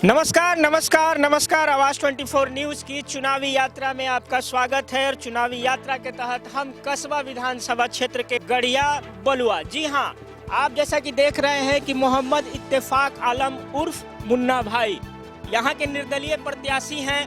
नमस्कार नमस्कार नमस्कार। आवाज 24 न्यूज की चुनावी यात्रा में आपका स्वागत है। और चुनावी यात्रा के तहत हम कसबा विधानसभा क्षेत्र के गढ़िया बलुआ, जी हां, आप जैसा कि देख रहे हैं कि मोहम्मद इत्तेफाक आलम उर्फ मुन्ना भाई यहां के निर्दलीय प्रत्याशी हैं,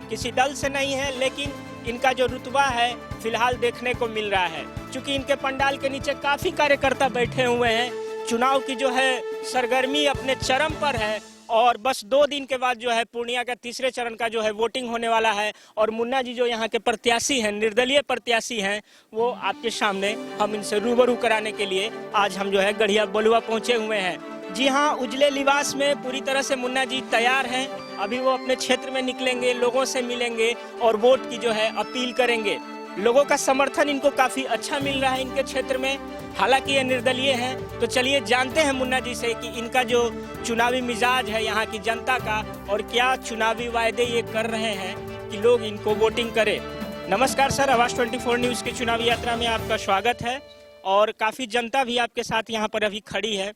किसी दल से नहीं है, लेकिन इनका जो रुतबा है फिलहाल देखने को मिल रहा है। चूंकि इनके पंडाल के नीचे काफी कार्यकर्ता बैठे हुए हैं, चुनाव की जो है सरगर्मी अपने चरम पर है और बस 2 दिन के बाद जो है पूर्णिया का तीसरे चरण का जो है वोटिंग होने वाला है। और मुन्ना जी जो यहाँ के प्रत्याशी हैं, निर्दलीय प्रत्याशी हैं, वो आपके सामने हम इनसे रूबरू कराने के लिए आज हम जो है गढ़िया बलुआ पहुंचे हुए हैं। जी हाँ, उजले लिबास में पूरी तरह से मुन्ना जी तैयार हैं। अभी वो अपने क्षेत्र में निकलेंगे, लोगों से मिलेंगे और वोट की जो है अपील करेंगे। लोगों का समर्थन इनको काफी अच्छा मिल रहा है इनके क्षेत्र में, हालांकि ये निर्दलीय हैं। तो चलिए जानते हैं मुन्ना जी से कि इनका जो चुनावी मिजाज है यहाँ की जनता का, और क्या चुनावी वायदे ये कर रहे हैं कि लोग इनको वोटिंग करें। नमस्कार सर, आवाज 24 न्यूज की चुनावी यात्रा में आपका स्वागत है। और काफी जनता भी आपके साथ यहाँ पर अभी खड़ी है।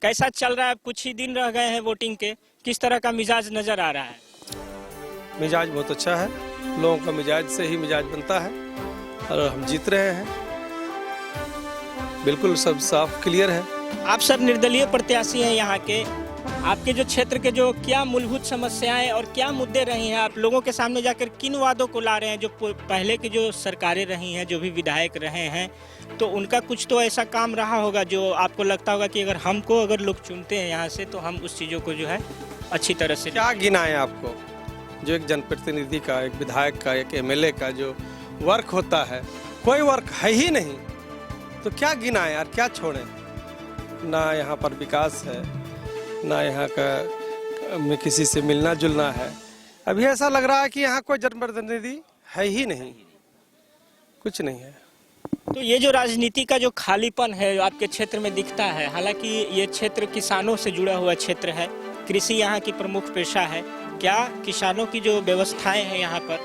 कैसा चल रहा है? कुछ ही दिन रह गए हैं वोटिंग के, किस तरह का मिजाज नजर आ रहा है? मिजाज बहुत अच्छा है, लोगों का मिजाज से ही मिजाज बनता है और हम जीत रहे हैं। बिल्कुल सब साफ क्लियर है। आप सब निर्दलीय प्रत्याशी हैं यहाँ के, आपके जो क्षेत्र के जो क्या मूलभूत समस्याएं और क्या मुद्दे रही हैं, आप लोगों के सामने जाकर किन वादों को ला रहे हैं? जो पहले की जो सरकारें रही हैं, जो भी विधायक रहे हैं, तो उनका कुछ तो ऐसा काम रहा होगा जो आपको लगता होगा कि अगर लोग चुनते हैं यहाँ से तो हम उस चीज़ों को जो है अच्छी तरह से। क्या गिनाएं आपको? जो एक जनप्रतिनिधि का, एक विधायक का, एक एमएलए का जो वर्क होता है, कोई वर्क है ही नहीं, तो क्या गिनाएं यार, क्या छोड़ें? ना यहाँ पर विकास है, ना यहाँ का में किसी से मिलना जुलना है। अभी ऐसा लग रहा है कि यहाँ कोई जनप्रतिनिधि है ही नहीं, कुछ नहीं है। तो ये जो राजनीति का जो खालीपन है आपके क्षेत्र में दिखता है, हालांकि ये क्षेत्र किसानों से जुड़ा हुआ क्षेत्र है, कृषि यहाँ की प्रमुख पेशा है। क्या किसानों की जो व्यवस्थाएं हैं यहाँ पर,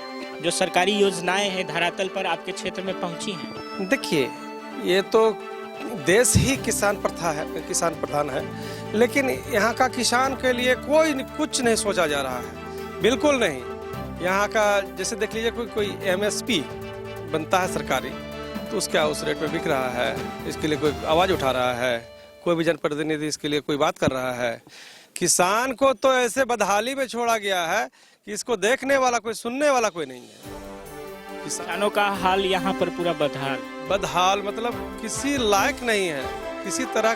जो सरकारी योजनाएं हैं धरातल पर आपके क्षेत्र में पहुंची हैं? देखिए, ये तो देश ही किसान प्रधान है, लेकिन यहाँ का किसान के लिए कुछ नहीं सोचा जा रहा है, बिल्कुल नहीं। यहाँ का जैसे देख लीजिए, कोई एमएसपी बनता है सरकारी, तो उसका उस रेट में बिक रहा है, इसके लिए कोई आवाज़ उठा रहा है, कोई भी जनप्रतिनिधि इसके लिए कोई बात कर रहा है। किसान को तो ऐसे बदहाली में छोड़ा गया है कि इसको देखने वाला कोई, सुनने वाला कोई नहीं है। किसानों का हाल यहाँ पर पूरा बदहाल मतलब किसी लायक नहीं है, किसी तरह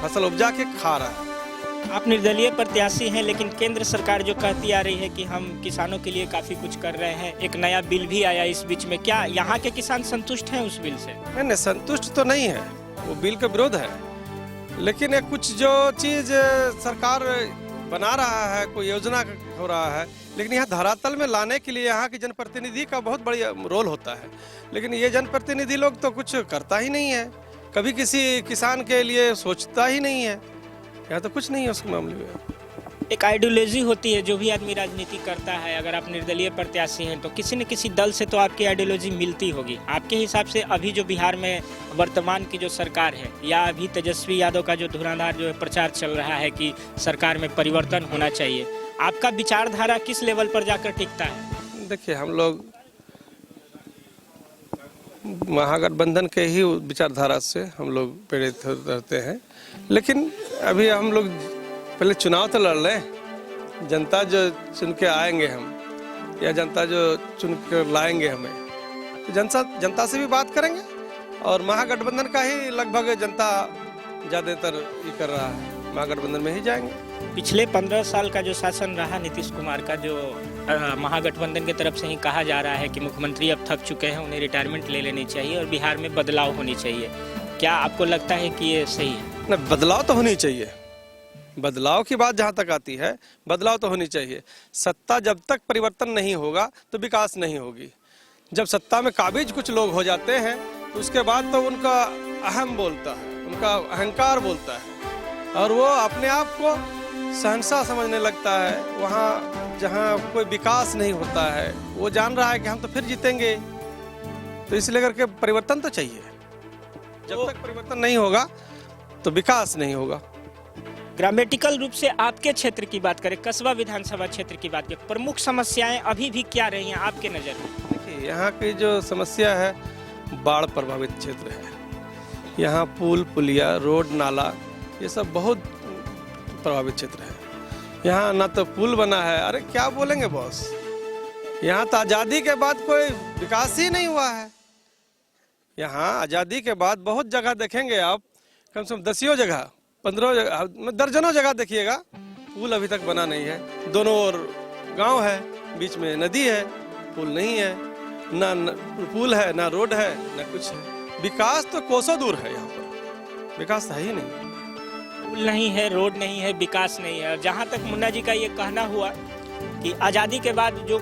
फसल उपजा के खा रहा है। आप निर्दलीय प्रत्याशी हैं, लेकिन केंद्र सरकार जो कहती आ रही है कि हम किसानों के लिए काफी कुछ कर रहे हैं, एक नया बिल भी आया इस बीच में, क्या यहाँ के किसान संतुष्ट हैं उस बिल से? नहीं, संतुष्ट तो नहीं है, वो बिल का विरोध है। लेकिन कुछ जो चीज सरकार बना रहा है, कोई योजना हो रहा है, लेकिन यहाँ धरातल में लाने के लिए यहाँ की जनप्रतिनिधि का बहुत बड़ी रोल होता है। लेकिन ये जनप्रतिनिधि लोग तो कुछ करता ही नहीं है, कभी किसी किसान के लिए सोचता ही नहीं है। यहाँ तो कुछ नहीं है उस मामले में। एक आइडियोलॉजी होती है, जो भी आदमी राजनीति करता है, अगर आप निर्दलीय प्रत्याशी हैं तो किसी न किसी दल से तो आपकी आइडियोलॉजी मिलती होगी। आपके हिसाब से अभी जो बिहार में वर्तमान की जो सरकार है, या अभी तेजस्वी यादव का जो धुआंधार जो प्रचार चल रहा है कि सरकार में परिवर्तन होना चाहिए, आपका विचारधारा किस लेवल पर जाकर टिकता है? देखिए, हम लोग महागठबंधन के ही विचारधारा से हम लोग प्रेरित रहते हैं। लेकिन अभी हम लोग पहले चुनाव तो लड़ रहे हैं, जनता जो चुन के आएंगे हम, या जनता जो चुन के लाएंगे हमें, तो जनता से भी बात करेंगे। और महागठबंधन का ही लगभग जनता ज़्यादातर ये कर रहा है, महागठबंधन में ही जाएंगे। पिछले 15 साल का जो शासन रहा नीतीश कुमार का, जो महागठबंधन की तरफ से ही कहा जा रहा है कि मुख्यमंत्री अब थक चुके हैं, उन्हें रिटायरमेंट ले लेनी चाहिए और बिहार में बदलाव होनी चाहिए, क्या आपको लगता है कि ये सही है? नहीं, बदलाव तो होनी चाहिए। बदलाव की बात जहाँ तक आती है, बदलाव तो होनी चाहिए। सत्ता जब तक परिवर्तन नहीं होगा तो विकास नहीं होगी। जब सत्ता में काबिज कुछ लोग हो जाते हैं तो उसके बाद तो उनका अहम बोलता है, उनका अहंकार बोलता है, और वो अपने आप को शहंशाह समझने लगता है। वहाँ जहाँ कोई विकास नहीं होता है, वो जान रहा है कि हम तो फिर जीतेंगे। तो इसलिए करके परिवर्तन तो चाहिए। जब तक परिवर्तन नहीं होगा तो विकास नहीं होगा। ग्रामेटिकल रूप से आपके क्षेत्र की बात करें, कस्बा विधानसभा क्षेत्र की बात करें, प्रमुख समस्याएं अभी भी क्या रही हैं आपके नज़र में? देखिए, यहाँ की जो समस्या है, बाढ़ प्रभावित क्षेत्र है। यहाँ पुल पुलिया रोड नाला ये सब बहुत प्रभावित क्षेत्र है। यहाँ ना तो पुल बना है, अरे क्या बोलेंगे बॉस, यहाँ तो आज़ादी के बाद कोई विकास ही नहीं हुआ है। यहाँ आज़ादी के बाद बहुत जगह देखेंगे आप, कम से कम 10 जगह 15 जगह दर्जनों जगह देखिएगा, पुल अभी तक बना नहीं है। दोनों ओर गांव है, बीच में नदी है, पुल नहीं है, ना पुल है ना रोड है ना कुछ है। विकास तो कोसों दूर है, यहाँ पर विकास है ही नहीं। पुल नहीं है, रोड नहीं है, विकास नहीं है। और जहाँ तक मुन्ना जी का ये कहना हुआ कि आज़ादी के बाद जो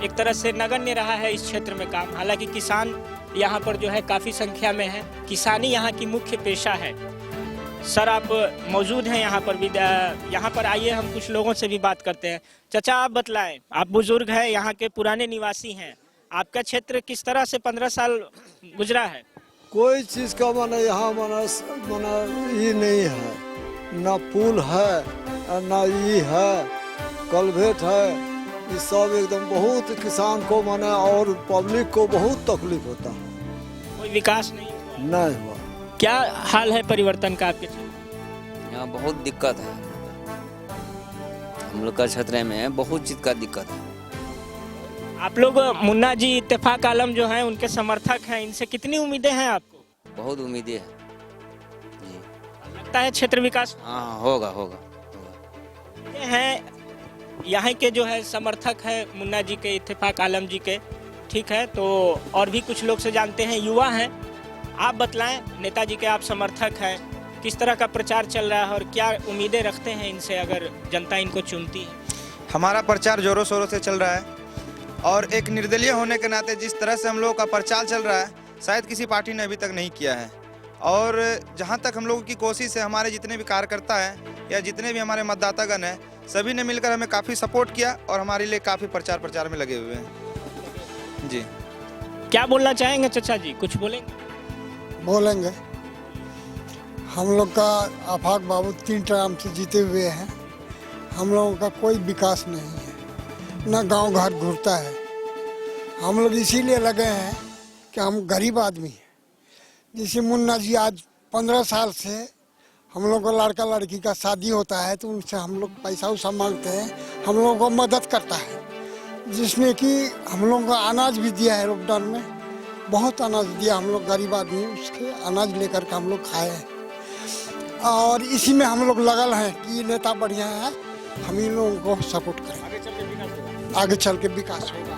एक तरह से नगण्य रहा है इस क्षेत्र में काम, हालांकि किसान यहाँ पर जो है काफ़ी संख्या में है, किसानी यहाँ की मुख्य पेशा है। सर आप मौजूद हैं यहाँ पर भी, यहाँ पर आइए हम कुछ लोगों से भी बात करते हैं। चाचा आप बतलाएं, आप बुजुर्ग हैं, यहाँ के पुराने निवासी हैं, आपका क्षेत्र किस तरह से 15 साल गुजरा है? कोई चीज़ का माने यहाँ माना ये नहीं है, ना पुल है ना ये है, कलभेट है, ये सब एकदम बहुत किसान को माने और पब्लिक को बहुत तकलीफ होता है। कोई विकास नहीं हुआ। क्या हाल है परिवर्तन का आपके क्षेत्र? यहाँ बहुत दिक्कत है, हम लोग का क्षेत्र में बहुत चीज का दिक्कत है। आप लोग मुन्ना जी इत्तेफाक आलम जो हैं उनके समर्थक हैं, इनसे कितनी उम्मीदें हैं आपको? बहुत उम्मीदें है जी। लगता है क्षेत्र विकास हाँ होगा होगा ये हैं यहाँ के जो है समर्थक है मुन्ना जी के, इत्तेफाक आलम जी के, ठीक है। तो और भी कुछ लोग से जानते हैं, युवा हैं, आप बतलाएं, नेताजी के आप समर्थक हैं, किस तरह का प्रचार चल रहा है और क्या उम्मीदें रखते हैं इनसे अगर जनता इनको चुनती है? हमारा प्रचार जोरों शोरों से चल रहा है और एक निर्दलीय होने के नाते जिस तरह से हम लोगों का प्रचार चल रहा है शायद किसी पार्टी ने अभी तक नहीं किया है। और जहां तक हम लोगों की कोशिश है, हमारे जितने भी कार्यकर्ता हैं या जितने भी हमारे मतदातागण हैं, सभी ने मिलकर हमें काफ़ी सपोर्ट किया और हमारे लिए काफ़ी प्रचार में लगे हुए हैं जी। क्या बोलना चाहेंगे चाचा जी, कुछ बोलेंगे? बोलेंगे। हम लोग का आफाक बाबू 3 टर्म से जीते हुए हैं, हम लोगों का कोई विकास नहीं है, ना गांव घर घूरता है। हम लोग इसीलिए लगे हैं कि हम गरीब आदमी हैं। जैसे मुन्ना जी आज 15 साल से हम लोग को लड़का लड़की का शादी होता है तो उनसे हम लोग पैसा उसा मांगते हैं, हम लोगों को मदद करता है, जिसमें कि हम लोगों को अनाज भी दिया है। लॉकडाउन में बहुत अनाज दिया, हम लोग गरीब आदमी, उसके अनाज लेकर के हम लोग खाए हैं। और इसी में हम लोग लगल हैं कि ये नेता बढ़िया है, हम इन लोगों को सपोर्ट करें, आगे चल के विकास होगा।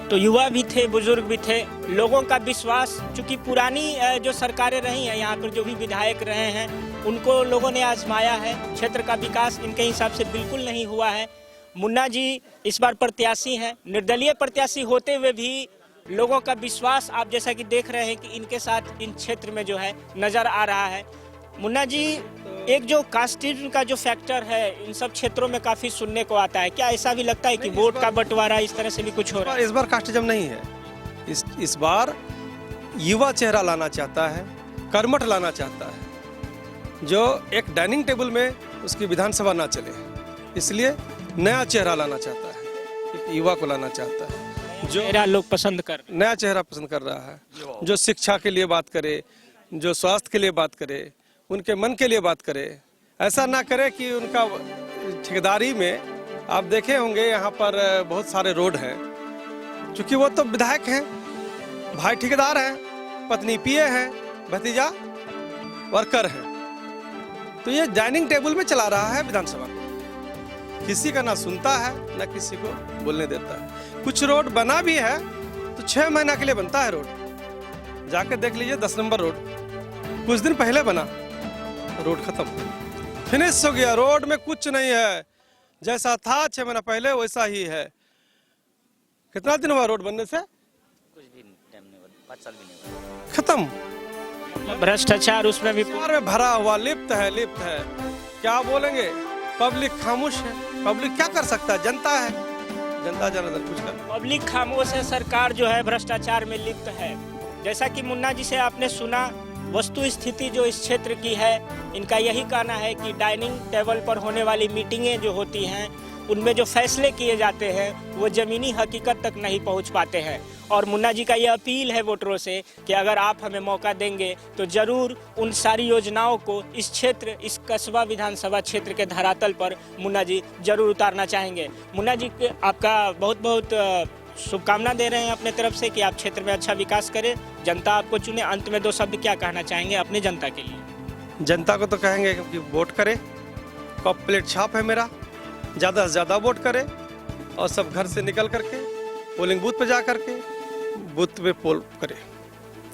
तो युवा भी थे, बुजुर्ग भी थे, लोगों का विश्वास, चूंकि पुरानी जो सरकारें रही हैं, यहाँ पर जो भी विधायक रहे हैं उनको लोगों ने आजमाया है, क्षेत्र का विकास इनके हिसाब से बिल्कुल नहीं हुआ है। मुन्ना जी इस बार प्रत्याशी हैं, निर्दलीय प्रत्याशी होते हुए भी लोगों का विश्वास आप जैसा कि देख रहे हैं कि इनके साथ इन क्षेत्र में जो है नजर आ रहा है। मुन्ना जी, एक जो कास्टिज्म का जो फैक्टर है इन सब क्षेत्रों में काफी सुनने को आता है, क्या ऐसा भी लगता है कि वोट का बंटवारा इस तरह से भी कुछ हो रहा है? इस बार कास्टिज्म नहीं है, इस बार युवा चेहरा लाना चाहता है, कर्मठ लाना चाहता है, जो एक डाइनिंग टेबल में उसकी विधानसभा ना चले, इसलिए नया चेहरा लाना चाहता है, एक युवा को लाना चाहता है, जो चेहरा लोग पसंद कर, नया चेहरा पसंद कर रहा है, जो शिक्षा के लिए बात करे, जो स्वास्थ्य के लिए बात करे, उनके मन के लिए बात करे। ऐसा ना करे कि उनका ठेकेदारी में आप देखे होंगे यहाँ पर बहुत सारे रोड हैं, क्योंकि वो तो विधायक हैं, भाई ठेकेदार हैं, पत्नी पीए हैं, भतीजा वर्कर हैं, तो ये डाइनिंग टेबल में चला रहा है विधानसभा को, किसी का ना सुनता है ना किसी को बोलने देता है। कुछ रोड बना भी है तो 6 महीना के लिए बनता है रोड, जाके देख लीजिए 10 नंबर रोड कुछ दिन पहले बना, रोड खत्म, फिनिश हो गया, रोड में कुछ नहीं है, जैसा था 6 महीना पहले वैसा ही है। कितना दिन हुआ रोड बनने से? कुछ भी टाइम नहीं हुआ, 5 साल भी नहीं हुआ, खत्म। भ्रष्टाचार उसमें भी में भरा हुआ लिप्त है। क्या बोलेंगे, पब्लिक खामोश है, पब्लिक क्या कर सकता है, जनता है, जनता जनार्दन कुछ कर। पब्लिक खामोश है, सरकार जो है भ्रष्टाचार में लिप्त है। जैसा कि मुन्ना जी से आपने सुना, वस्तु स्थिति जो इस क्षेत्र की है, इनका यही कहना है कि डाइनिंग टेबल पर होने वाली मीटिंगें जो होती हैं, उनमें जो फैसले किए जाते हैं वो ज़मीनी हकीकत तक नहीं पहुंच पाते हैं। और मुन्ना जी का ये अपील है वोटरों से कि अगर आप हमें मौका देंगे तो ज़रूर उन सारी योजनाओं को इस क्षेत्र, इस कस्बा विधानसभा क्षेत्र के धरातल पर मुन्ना जी जरूर उतारना चाहेंगे। मुन्ना जी आपका बहुत बहुत शुभकामना दे रहे हैं अपने तरफ से कि आप क्षेत्र में अच्छा विकास करें, जनता आपको चुने। अंत में 2 शब्द क्या कहना चाहेंगे अपने जनता के लिए? जनता को तो कहेंगे कि वोट करे, कप प्लेट छाप है मेरा, ज़्यादा से ज़्यादा वोट करे और सब घर से निकल करके पोलिंग बूथ पे जा करके बूथ पे पोल करे,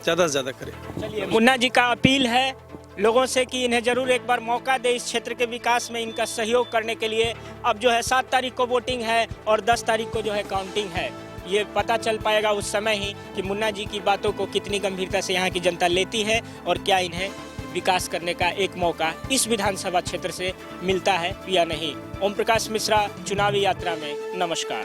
ज़्यादा से ज़्यादा करे। चलिए, मुन्ना जी का अपील है लोगों से कि इन्हें जरूर एक बार मौका दे इस क्षेत्र के विकास में इनका सहयोग करने के लिए। अब जो है 7 तारीख को वोटिंग है और 10 तारीख को जो है काउंटिंग है। ये पता चल पाएगा उस समय ही कि मुन्ना जी की बातों को कितनी गंभीरता से यहाँ की जनता लेती है और क्या इन्हें विकास करने का एक मौका इस विधानसभा क्षेत्र से मिलता है या नहीं। ओम प्रकाश मिश्रा, चुनावी यात्रा में, नमस्कार।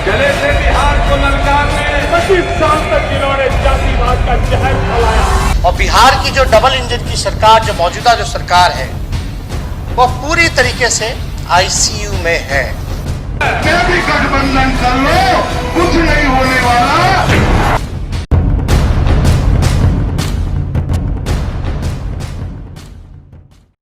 चले थे बिहार को ललकारने, 25 साल तक जिन्होंने जातिवाद का जहर फैलाया। और बिहार की जो डबल इंजन की सरकार, जो मौजूदा जो सरकार है, वो पूरी तरीके से आईसीयू में है। क्या भी गठबंधन कर लो, कुछ नहीं